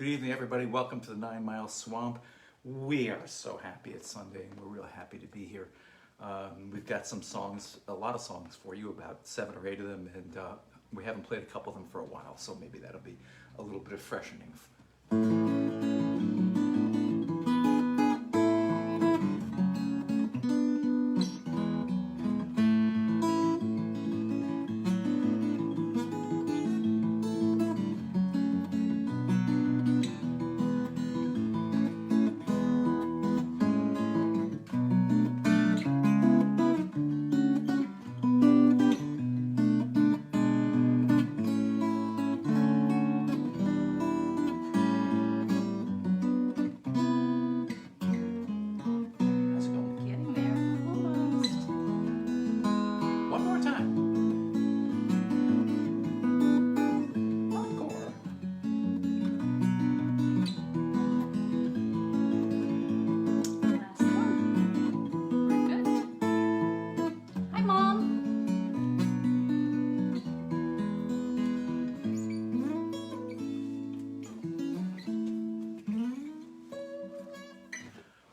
Good evening, everybody. Welcome to the 9 Mile Swamp. We are so happy it's Sunday, and we're real happy to be here. We've got some songs, a lot of songs for you, about 7 or 8 of them, and we haven't played a couple of them for a while, so maybe that'll be a little bit of freshening.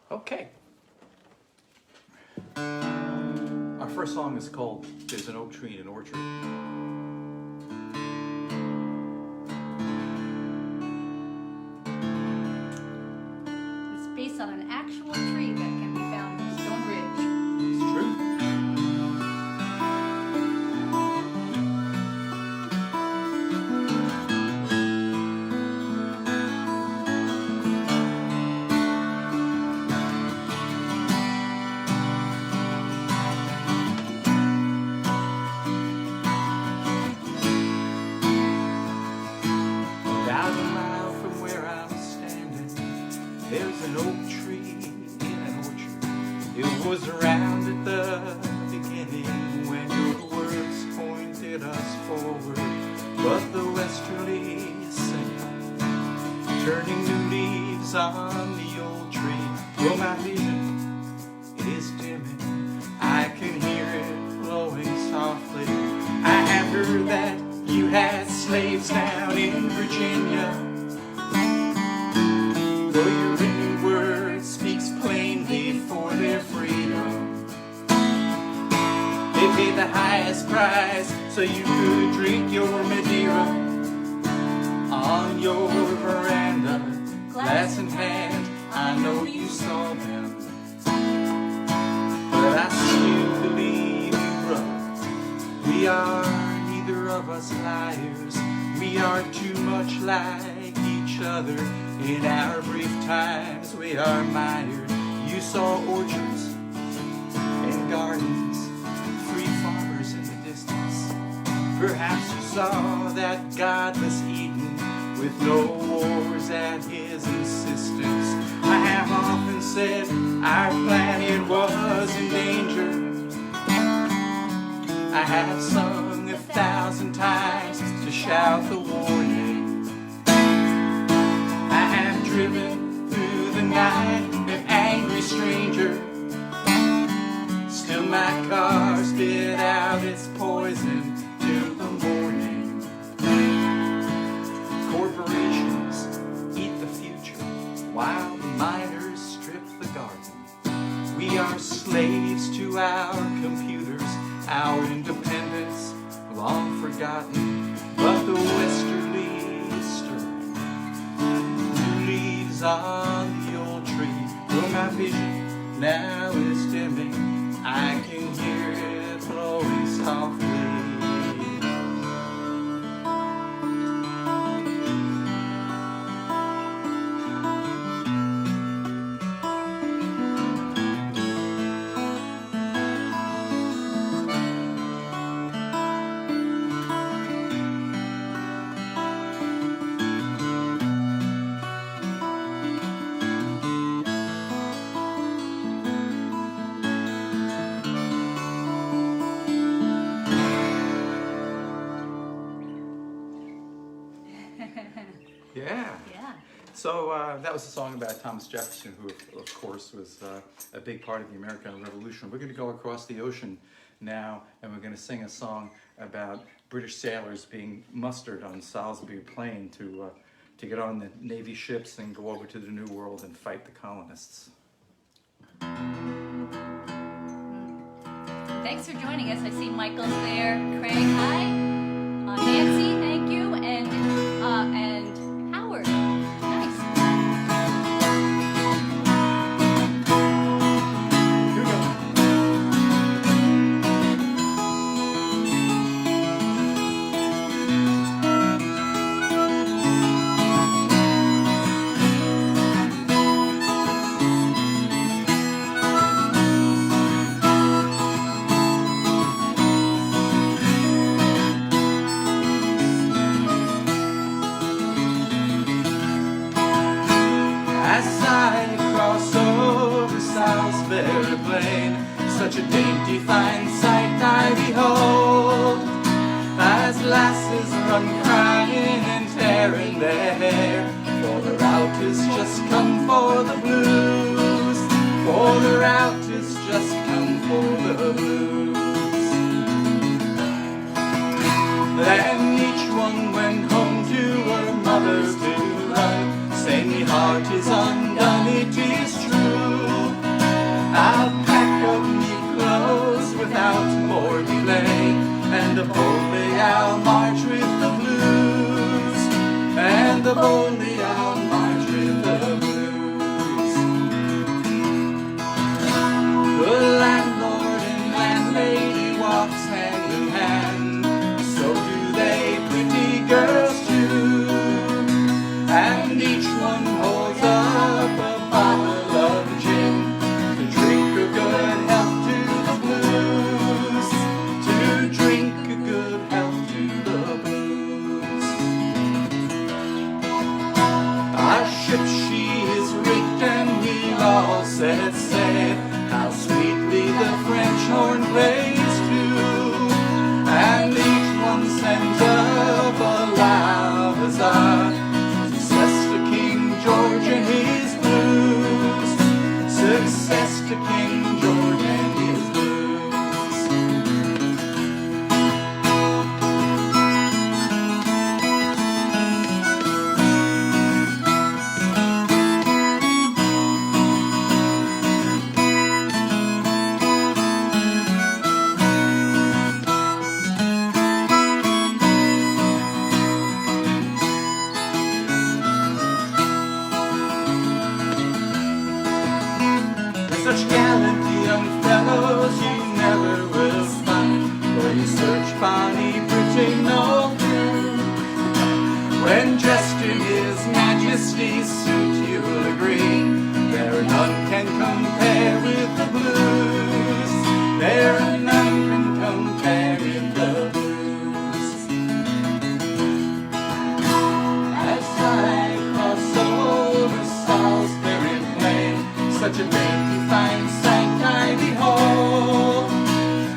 Okay. Our first song is called There's an Oak Tree in an Orchard. It's based on an actual tree that can be found in Stone Ridge. It's true. There's an oak tree in an orchard. It was around at the beginning when your words pointed us forward. But the westerlies sing, turning new leaves on the old tree. Well, my vision is dimming. I can hear it flowing softly. I have heard that you had slaves down in Virginia. Though your written word speaks plainly for their freedom, they paid the highest price so you could drink your Madeira on your veranda, glass in hand. I know you saw them, but I still believe you, brother. We are neither of us liars. We are too much like each other. In our brief times we are mired. You saw orchards and gardens, free farmers in the distance. Perhaps you saw that godless Eden with no wars at his insistence. I have often said our planet was in danger. I have sung 1,000 times to shout the warning. Driven through the night, an angry stranger. Still my car spit out its poison till the morning. Corporations eat the future while the miners strip the garden. We are slaves to our computers, our independence long forgotten. But the westerlies stir on the old tree. Well, my vision now is dimming. I can hear it flowing softly. Yeah. So that was a song about Thomas Jefferson, who, of course, was a big part of the American Revolution. We're going to go across the ocean now, and we're going to sing a song about British sailors being mustered on Salisbury Plain to to get on the Navy ships and go over to the New World and fight the colonists. Thanks for joining us. I see Michael's there. Craig, hi. Nancy, thank you. And Howard. Nice. Here we go. Salisbury plain, such a dainty fine sight I behold, as lasses run crying and tearing their hair, for the rout is just come for the blues, for the rout is just come for the blues. Then each one went home to her mother's to love, saying me heart is undone, it is true. I'll pack up me clothes without more delay, and boldly I'll march with the blues, and boldly I'll march with the blues. The landlord and landlady walks hand in hand, so do they pretty girls too, and each one holds up a bottle of gin, good health to the blues, to drink a good health to the blues. Our ship she is rigged and we'll all set sail, how sweetly the French horn plays too, and each one sends up a loud huzzah, success to King George and his blues, success to King George and his blues. Such gallant young fellows you never will find, for you search Bonnie Britain all through. When dressed in his majesty's suit you'll agree, there none can compare with the blues, there none can compare with the blues. As I cross over Salisbury plain, such a dainty fine sight I behold,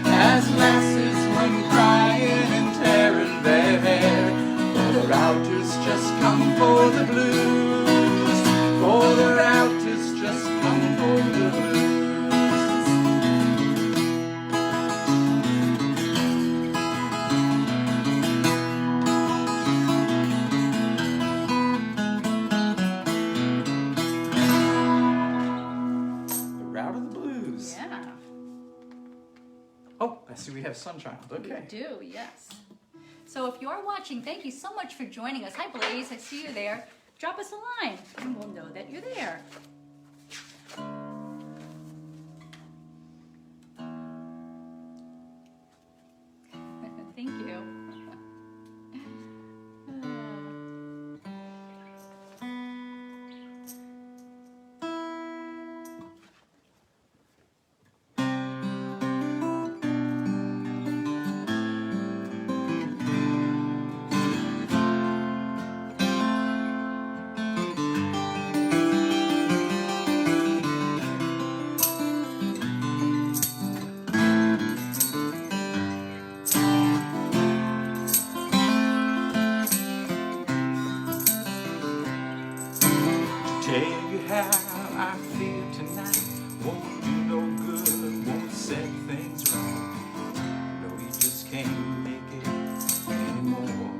as lasses run crying and tearing their hair, for the rout is just come for the blues, for the rout is just come for the blues. Oh, I see we have Sunchild. Okay. We do, yes. So if you're watching, thank you so much for joining us. Hi, Blaze. I see you there. Drop us a line, and we'll know that you're there. Thank you. Tell you how I feel tonight won't do no good, won't set things wrong. No, you just can't make it anymore.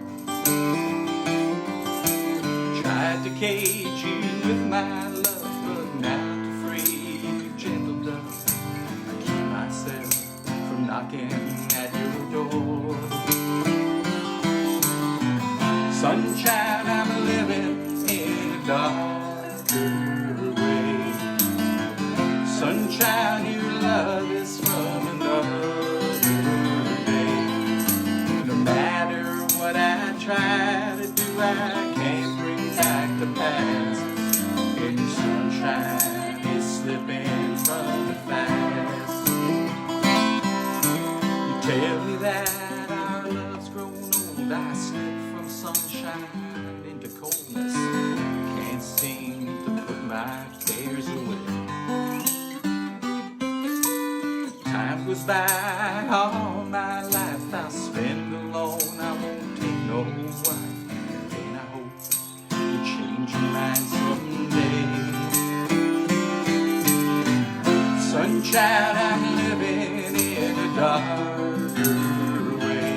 Try cage you with my love, but not to free you, gentle dove. I keep myself from knocking at your door. Sunchild, I'm living in a darker way. Sunchild, your love is from another day. No matter what I try to do, I can't bring back the past. And your sunshine is slipping from me fast. You tell me that our love's grown old. I slip from sunshine into coldness. Can't seem to put my cares away. Time goes by, all my life I'll spend alone. I won't take no wife, and I hope you change your mind someday. Sunchild, I'm living in a darker way.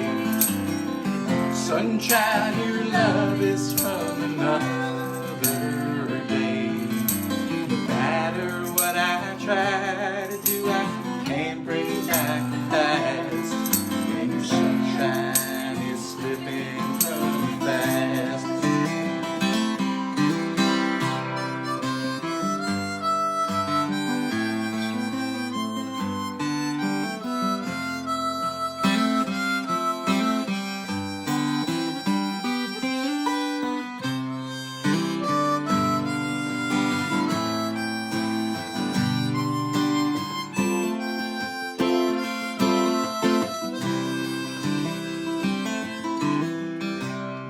Sunchild, your love is from another day. No matter what I try to do, I can't bring back the past. And your sunshine is slipping from me fast.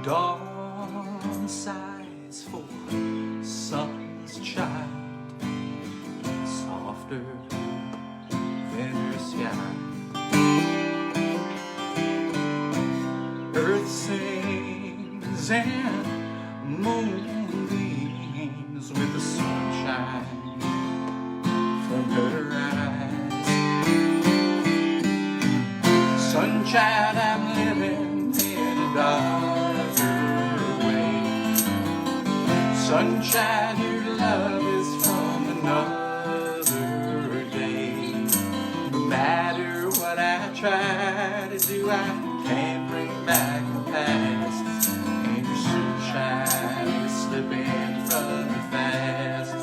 Dawn sighs for sun's child, softer than her sky. Earth sings and moonbeams with the sunshine from her eyes. Sunchild, I'm living in a darker way. Sunchild, your love is from another day. No matter what I try to do, I can't bring back the past. And your sunshine is slipping from me fast.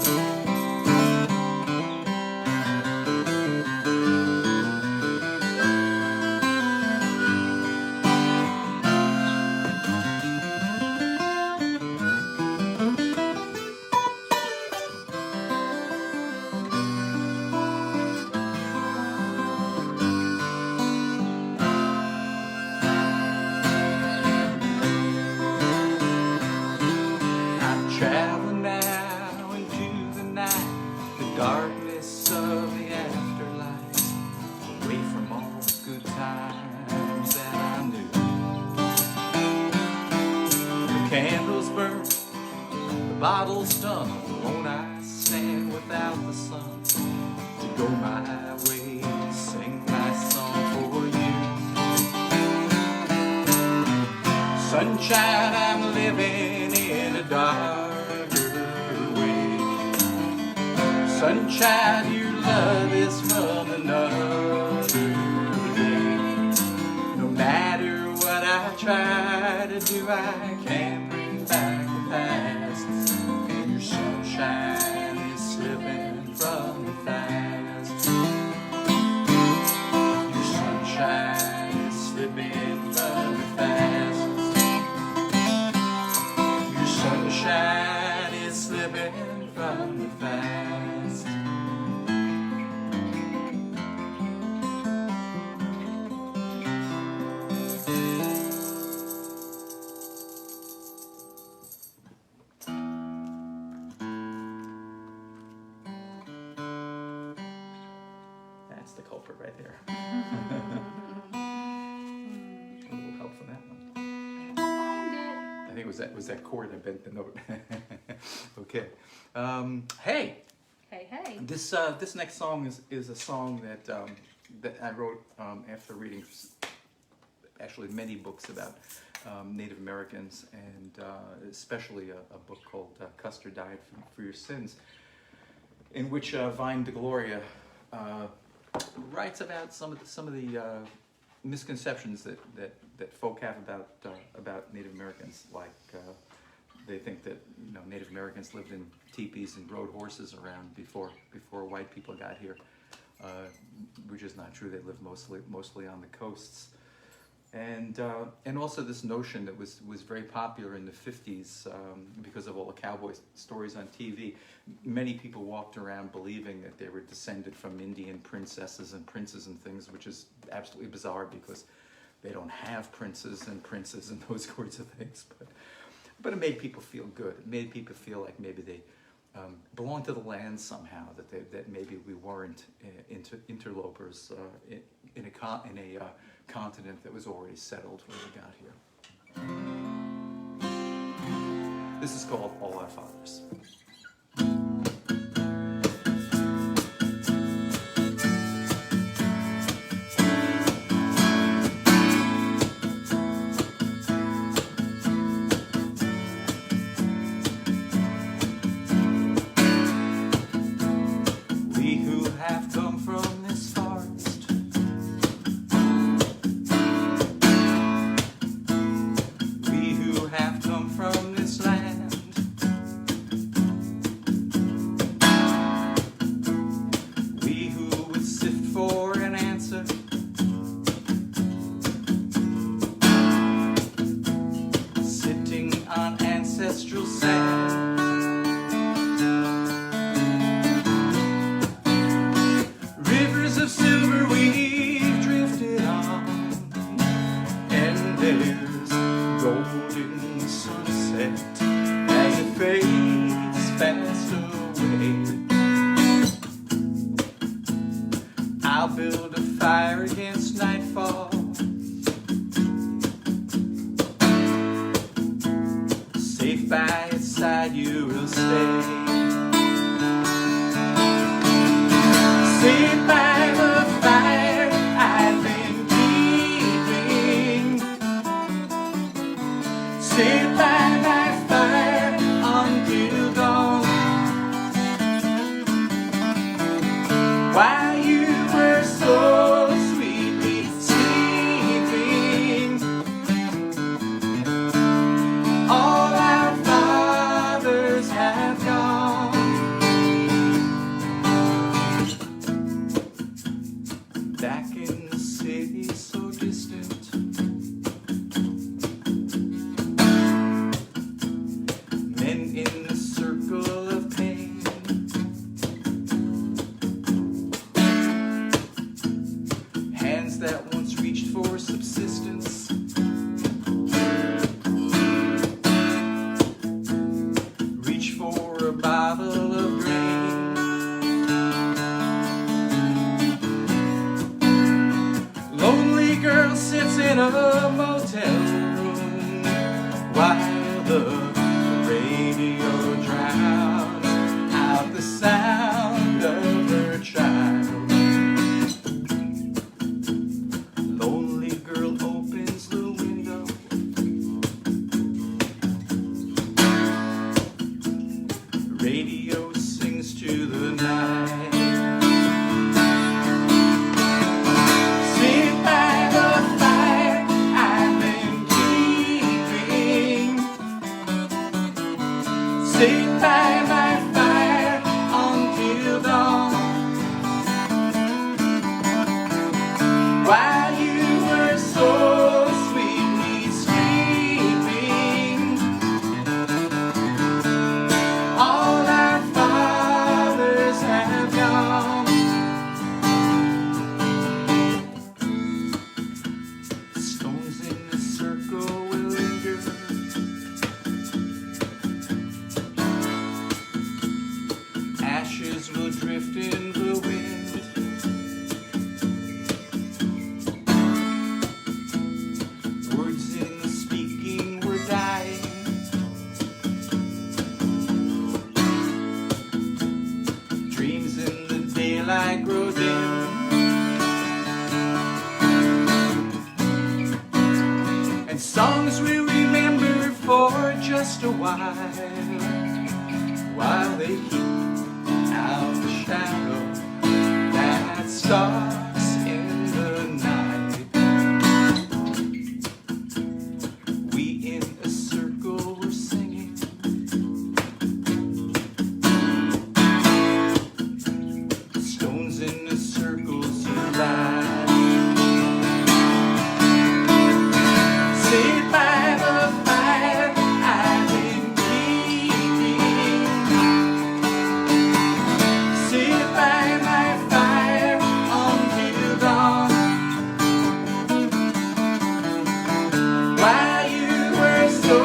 Travel now into the night, the darkness of the afterlife, away from all the good times that I knew. The candles burn, the bottle's done, alone I stand without the sun, to go my way, sing my song for you. Sunchild, I'm living in a darker way. Sunchild, your love is from another day. No matter what I try to do, I can't bring back the past. And your sunshine is slipping from me fast. Your sunshine is slipping from me fast. Your sunshine is slipping from me fast. That's the culprit right there. A little help from that one. I think it was that chord that bent the note. Okay. Hey. Hey. This next song is a song that I wrote after reading actually many books about Native Americans, and especially a book called Custer Died for Your Sins, in which Vine de Gloria writes about some of the misconceptions that folk have about Native Americans, like they think that Native Americans lived in teepees and rode horses around before white people got here, which is not true. They lived mostly on the coasts, and also this notion that was very popular in the 50s because of all the cowboy stories on TV. Many people walked around believing that they were descended from Indian princesses and princes and things, which is absolutely bizarre because they don't have princes and those sorts of things. But it made people feel good. It made people feel like maybe they belonged to the land somehow. That maybe we weren't interlopers in a continent that was already settled when we got here. This is called All Our Fathers. Songs we a while they keep out the shadow that starts in the night. We in a circle were singing, stones in the circles you lie. Sit by the fire I've been keeping. Sit by my fire until dawn. While you were so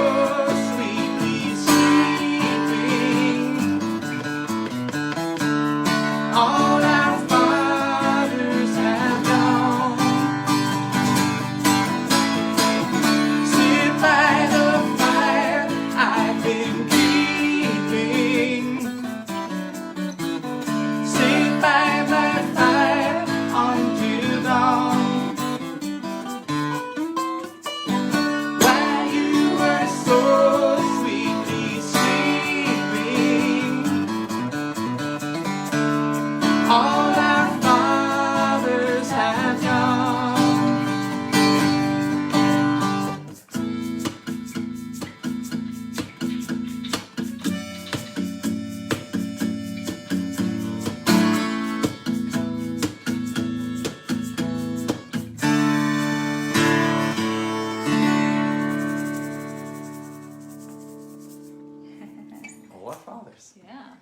sweetly sleeping, all our fathers have gone. Sit by the fire I've been keeping. Sit by my fire until dawn. While you were so sweetly sleeping, all our fathers have gone. All our fathers. Yeah.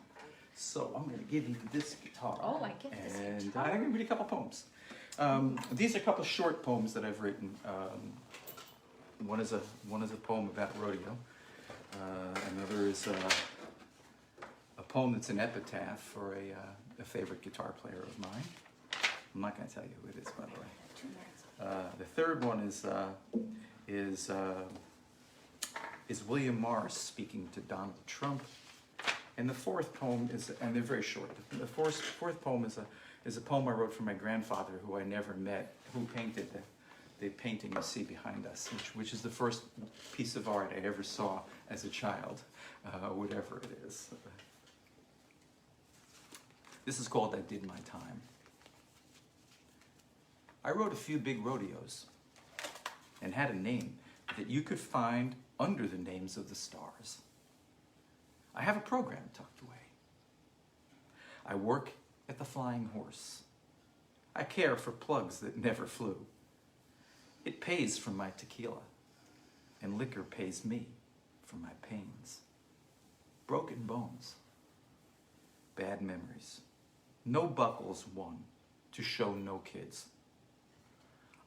So I'm going to give you this guitar. Oh, I get this And guitar. I'm going to read a couple poems. These are a couple short poems that I've written. One is a poem about rodeo. Another is a poem that's an epitaph for a favorite guitar player of mine. I'm not going to tell you who it is, by the way. The third one is William Morris speaking to Donald Trump. And the fourth poem is, and they're very short. The fourth poem is a poem I wrote for my grandfather, who I never met, who painted the painting you see behind us, which is the first piece of art I ever saw as a child, whatever it is. This is called I Did My Time. I rode a few big rodeos and had a name that you could find under the names of the stars. I have a program tucked away. I work at the Flying Horse. I care for plugs that never flew. It pays for my tequila, and liquor pays me for my pains. Broken bones, bad memories, no buckles won to show no kids.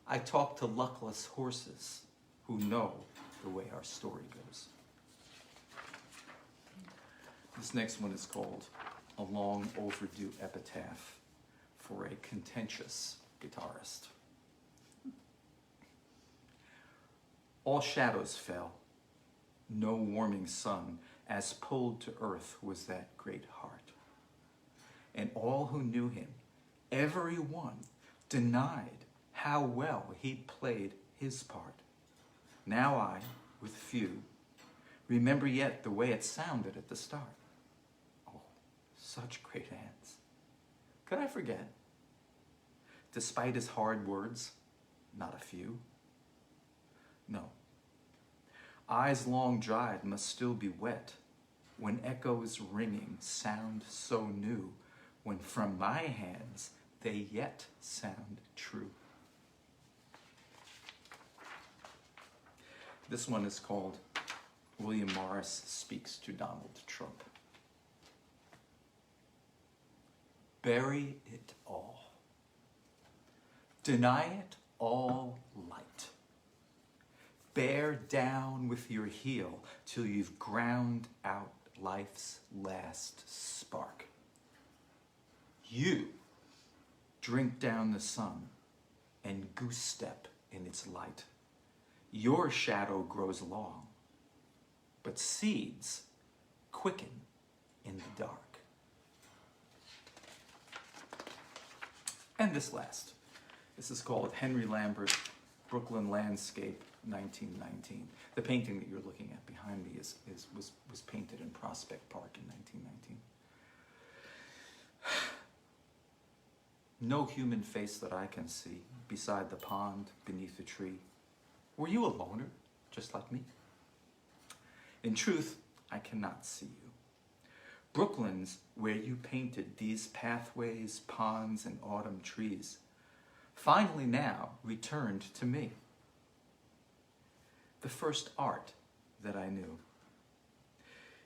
I talk to luckless horses who know the way our story goes. This next one is called A Long Overdue Epitaph for a Contentious Guitarist. All shadows fell, no warming sun, as pulled to earth was that great heart. And all who knew him, every one, denied how well he'd played his part. Now I, with few, remember yet the way it sounded at the start. Oh, such great hands. Could I forget? Despite his hard words, not a few. No. Eyes long dried must still be wet when echoes ringing sound so new, when from my hands they yet sound true. This one is called William Morris Speaks to Donald Trump. Bury it all. Deny it all light. Bear down with your heel till you've ground out life's last spark. You drink down the sun and goose step in its light. Your shadow grows long, but seeds quicken in the dark. And this last. This is called Henry Lambert, Brooklyn Landscape, 1919. The painting that you're looking at behind me was painted in Prospect Park in 1919. No human face that I can see beside the pond, beneath the tree. Were you a loner, just like me? In truth, I cannot see you. Brooklyn's where you painted these pathways, ponds, and autumn trees, finally now returned to me. The first art that I knew.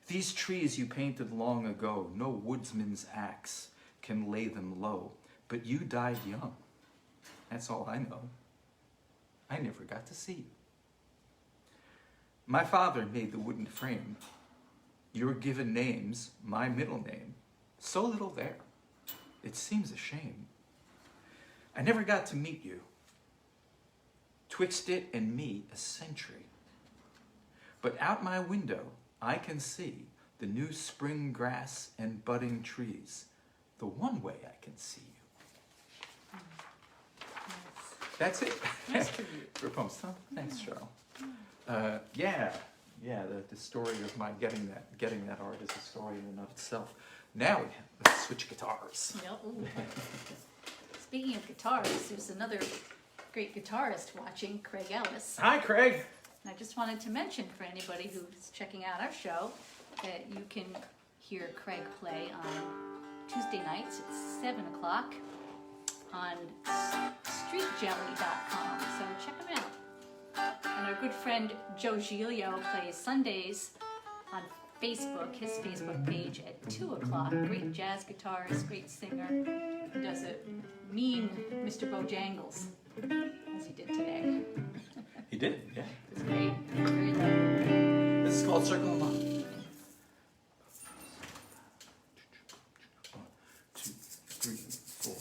These trees you painted long ago, no woodsman's axe can lay them low, but you died young. That's all I know. I never got to see you. My father made the wooden frame. Your given names, my middle name, so little there. It seems a shame. I never got to meet you. Twixt it and me a century. But out my window, I can see the new spring grass and budding trees. The one way I can see you. That's it. Nice tribute. For poems, huh? Thanks, Cheryl. The story of my getting that art is a story in and of itself. Now let's switch guitars. Yep. Ooh. Speaking of guitars, there's another great guitarist watching, Craig Ellis. Hi, Craig. And I just wanted to mention for anybody who's checking out our show that you can hear Craig play on Tuesday nights at 7 o'clock on streetjelly.com. So check him out. And our good friend Joe Giglio plays Sundays on Facebook, his Facebook page at 2 o'clock. Great jazz guitarist, great singer, who does a mean Mr. Bojangles, as he did today. He did, yeah. It's great, very lovely. This is called Circle of Love. 1, 2, 3, 4,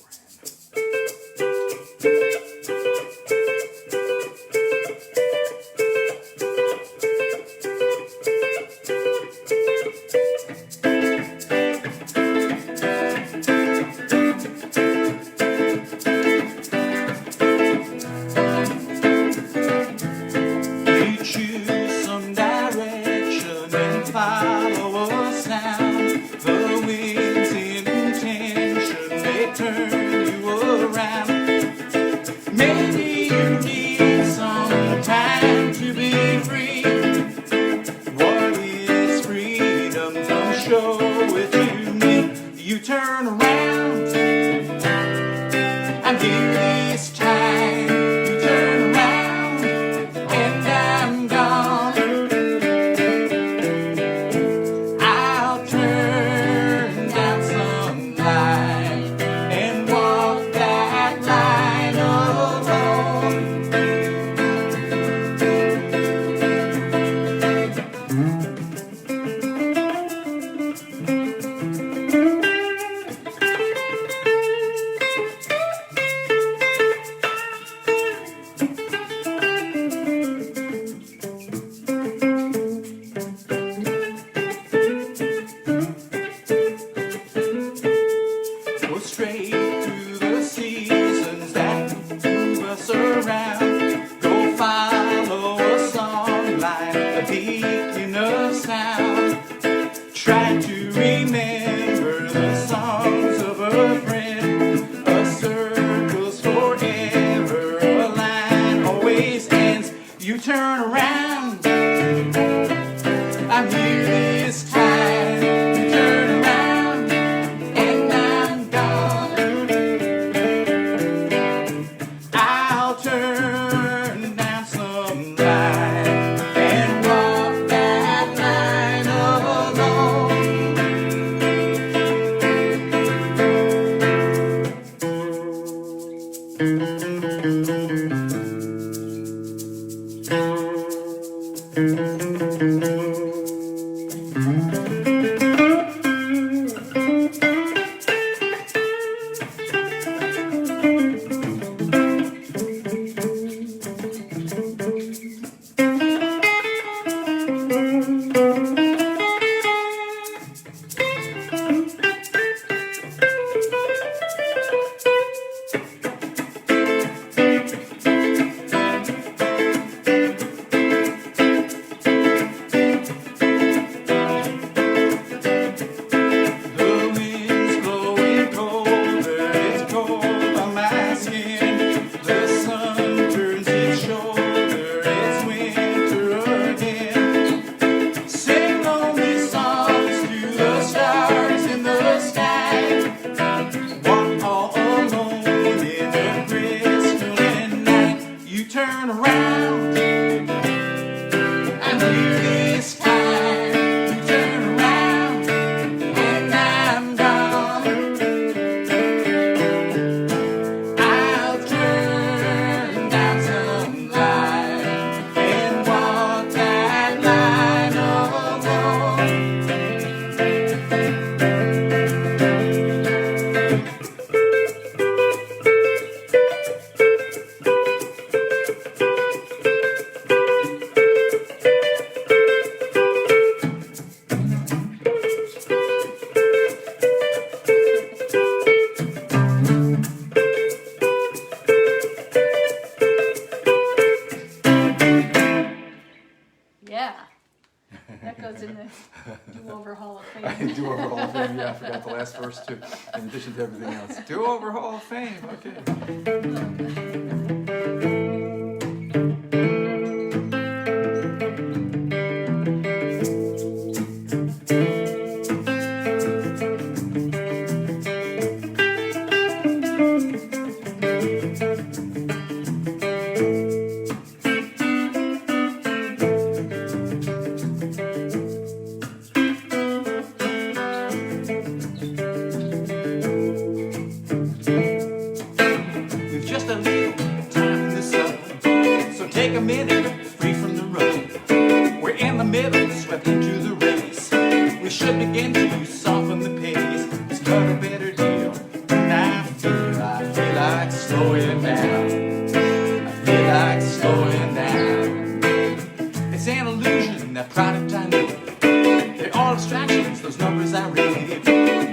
Hall of Fame. Do-Over Hall of Fame, yeah, I forgot the last verse too, in addition to everything else. Do-Over Hall of Fame, okay. We've just a little time in the sun, so take a minute, free from the road. We're in the middle, swept into the race. We should begin to soften the pace. It's got a better deal. And I feel like slowing down. I feel like slowing down. It's an illusion, that product I know. They're all distractions, those numbers I read.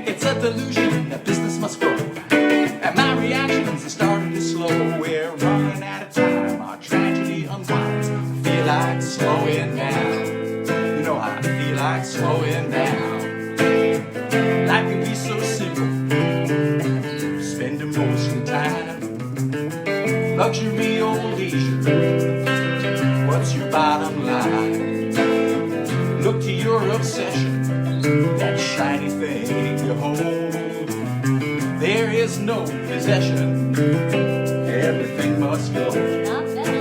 It's a delusion that business must grow. And my reactions are starting to slow. We're running out of time, our tragedy unwinds. I feel like slowing down. You know I feel like slowing down. Life can be so simple, spending most of the time. Luxury or leisure, what's your bottom line? Look to your obsession, that shiny thing you hold. There is no possession, everything must go. Not that.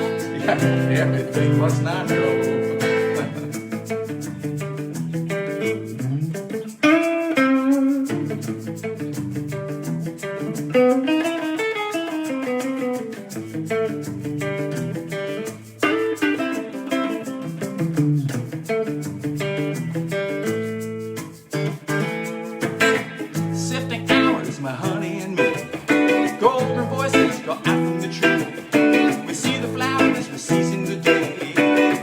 Yeah, everything must not go. Sifting hours, my honey and me. Golden voices go out from the tree. We see the flowers, we're seizing the day.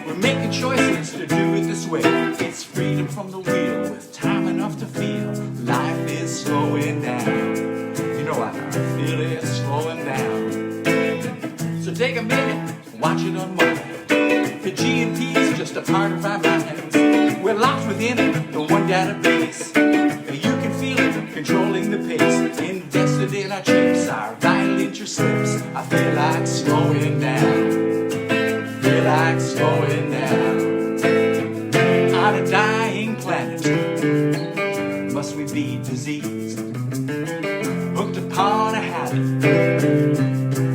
We're making choices to do it this way. It's freedom from the wheel with time enough to feel. Life is slowing down. You know I feel it slowing down. So take a minute, watch it unwind. The G&P is just a part of our minds. We're locked within it, the one database. You can feel it, controlling the pace. Invested in our chips, our vital interest slips. I feel like slowing down. Feel like slowing down. On a dying planet, must we be diseased? Hooked upon a habit,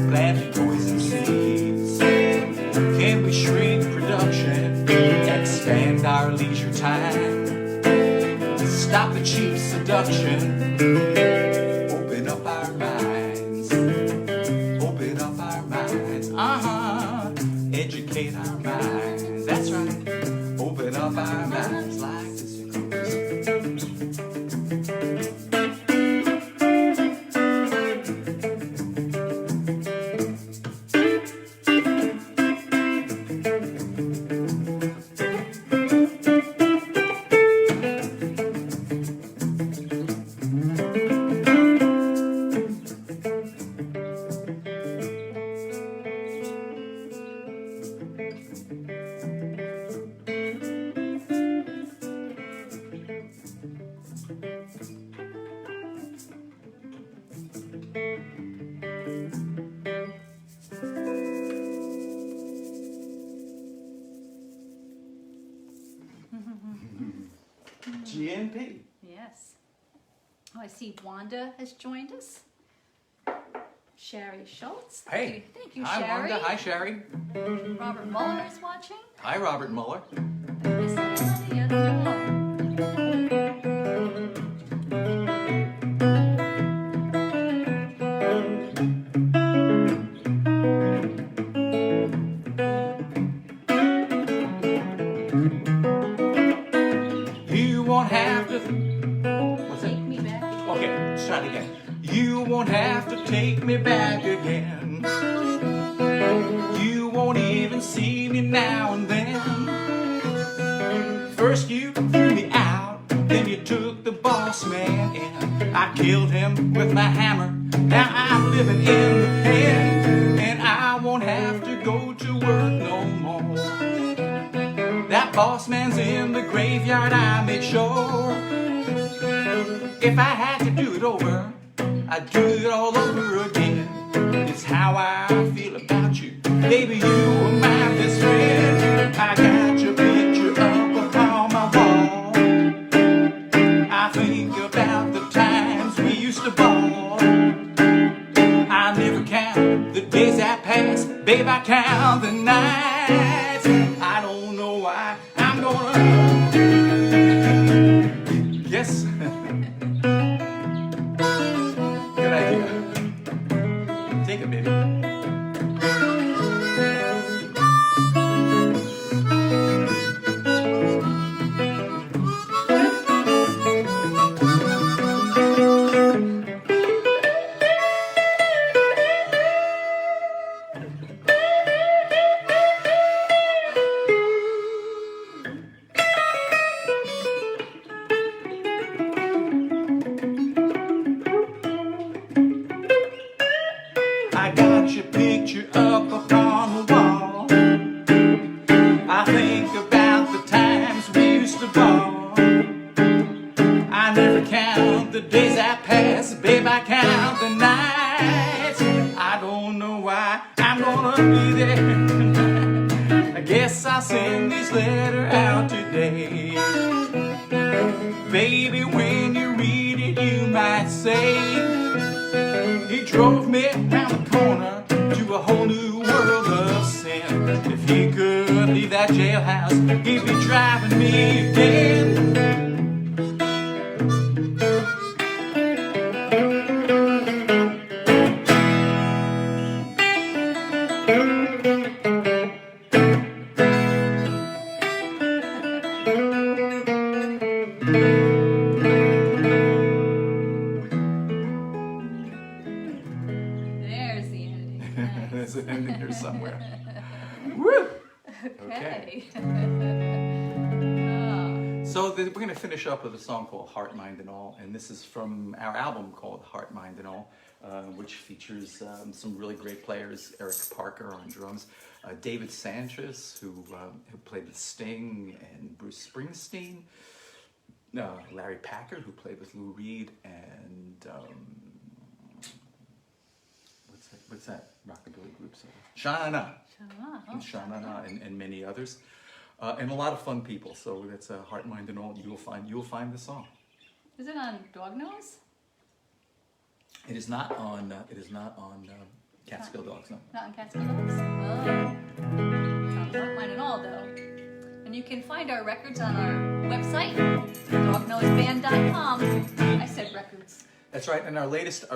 planted poison seeds. Can we shrink production, expand our leisure time? Stop the cheap seduction, open up our minds, open up our minds, educate our minds, that's right, open up our minds like this it goes. GNP. Yes. Oh, I see Wanda has joined us. Sherry Schultz. Hey. Thank you, Hi, Sherry. Wanda. Hi, Sherry. Robert Muller is watching. Hi, Robert Muller. Miss Lydia. You won't have to. What's that? Take me back. Okay, let's try it again. You won't have to take me back again. You won't even see me now and then. First you threw me out, then you took the boss man in. I killed him with my hammer. Now I'm living in the pen, and I won't have to go to work no more. That boss man's in the graveyard, I make sure. If I had to do it over, I'd do it all over again. It's how I feel about you, baby, you are my best friend. I got your picture up upon my wall. I think about the times we used to ball. I never count the days that pass, babe, I count the nights. I don't know why I'm gonna. Yes. Good idea. Take it, baby. I got your picture up upon the wall. I think about the times we used to ball. I never count the days that pass, babe, I count the nights. I don't know why I'm gonna be there. I guess I'll send this letter out today. Baby, when you read it, you might say, he drove me around the corner to a whole new world of sin. If he could leave that jailhouse, he'd be driving me again. There's the ending. Nice. There's an ending here somewhere. Woo! Okay. So we're going to finish up with a song called Heart, Mind, and All, and this is from our album called Heart, Mind, and All, which features some really great players. Eric Parker on drums, David Sanchez, who played with Sting and Bruce Springsteen, Larry Packer, who played with Lou Reed, and what's that rockabilly group? Sha-Na-Na. Sha-Na-Na, and many others. And a lot of fun people. So that's Heart, Mind, and All. You'll find the song. Is it on Dog Nose? It is not on Catskill Dogs. No. Not on Catskill Dogs? Oh. It's on Heart, Mind, and All, though. And you can find our records on our website, dognoseband.com. I said records. That's right. And our latest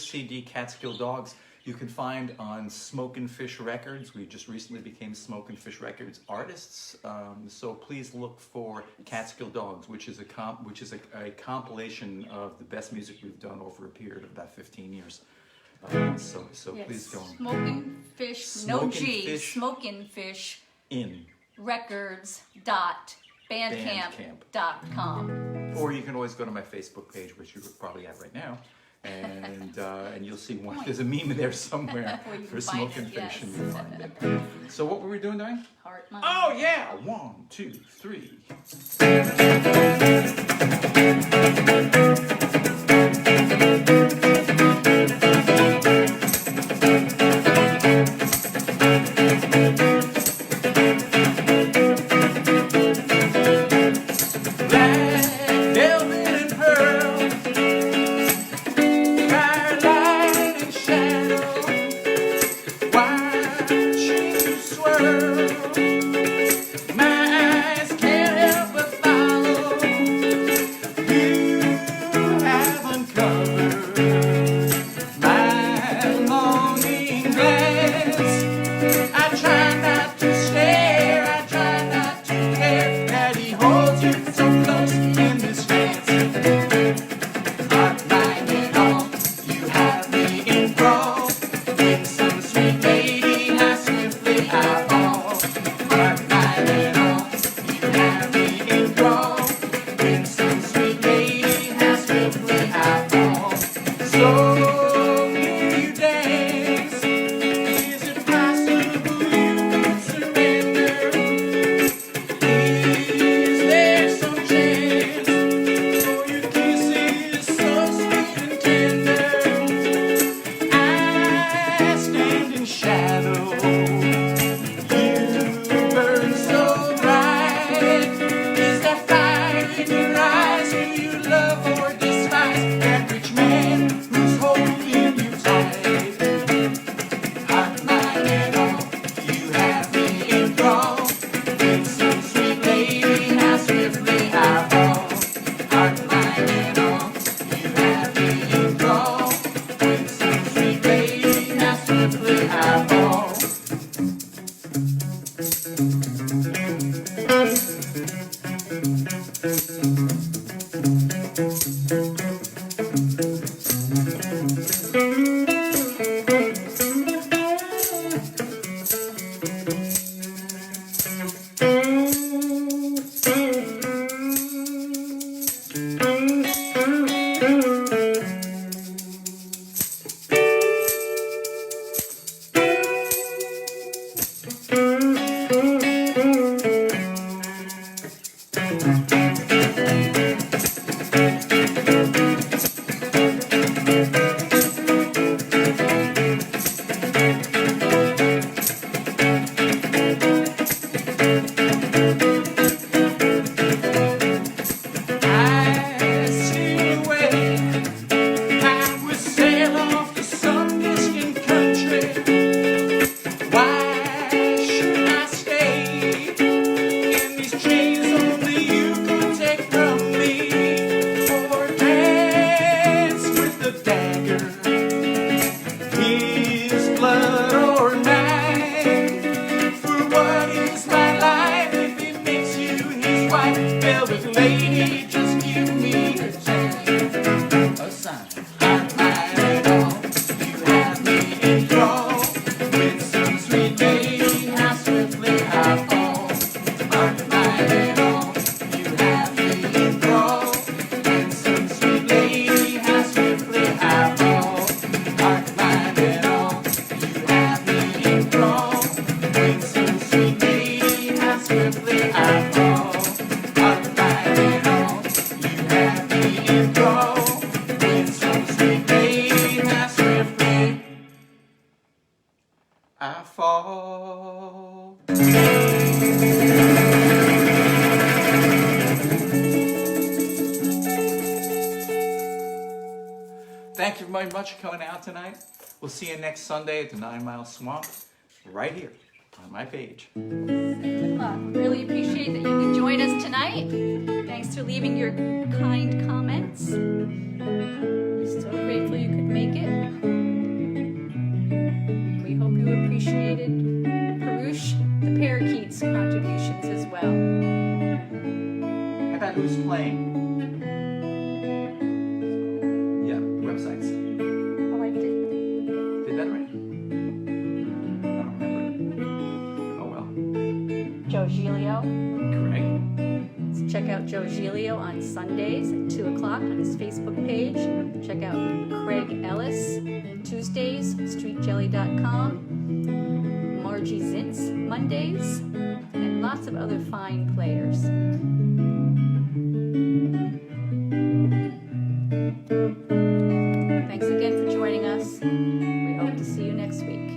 CD, Catskill Dogs, you can find on Smokin' Fish Records. We just recently became Smokin' Fish Records artists. So please look for Catskill Dogs, which is a compilation of the best music we've done over a period of about 15 years. So Yes. please go. Smokin' Fish, no G, Smokin' Fish In. Records.bandcamp.com. Or you can always go to my Facebook page, which you're probably at right now, and you'll see one. There's a meme in there somewhere Where you for can find Smokin' it, Fish, yes. and you'll find it. So what were we doing, Diane? Heart, Mind. Oh yeah! 1, 2, 3. Thank you very much for coming out tonight. We'll see you next Sunday at the 9 Mile Swamp, right here on my page. 7 o'clock. Really appreciate that you can join us tonight. Thanks for leaving your kind comments. We're so grateful you could make it. We hope you appreciated Perush the Parakeet's contributions as well. How about who's playing? Yeah, websites. Oh, I did. Did that right? I don't remember. Oh well. Joe Giglio. Correct. Check out Joe Giglio on Sundays at 2 o'clock on his Facebook page. Check out Craig Ellis Tuesdays, streetjelly.com. Margie Zintz Mondays, and lots of other fine players. Thanks again for joining us. We hope to see you next week.